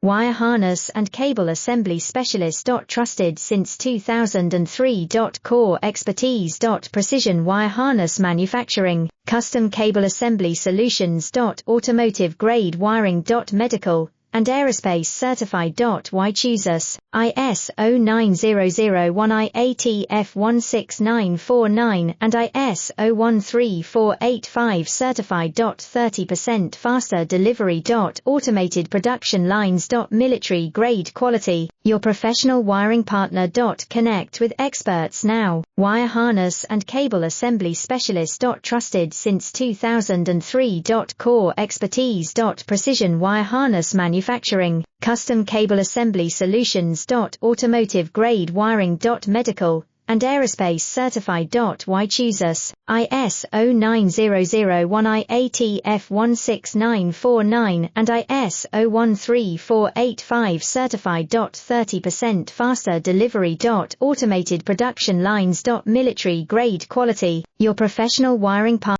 Wire harness and cable assembly specialist. Trusted since 2003. Core expertise. Precision wire harness manufacturing, custom cable assembly solutions. Automotive grade wiring. Medical and aerospace certified. Why choose us? ISO 9001 IATF 16949 and ISO 13485 certified. 30% faster delivery. Automated production lines. Military grade quality, your professional wiring partner. Connect with experts now. Wire harness and cable assembly specialist. Trusted since 2003. Core expertise. Precision wire harness manufacturing, custom cable assembly solutions. Automotive grade wiring. Medical and aerospace certified. Why choose us? ISO 9001 IATF 16949 and ISO 13485 certified. 30% faster delivery. Automated production lines. Military grade quality, your professional wiring partner.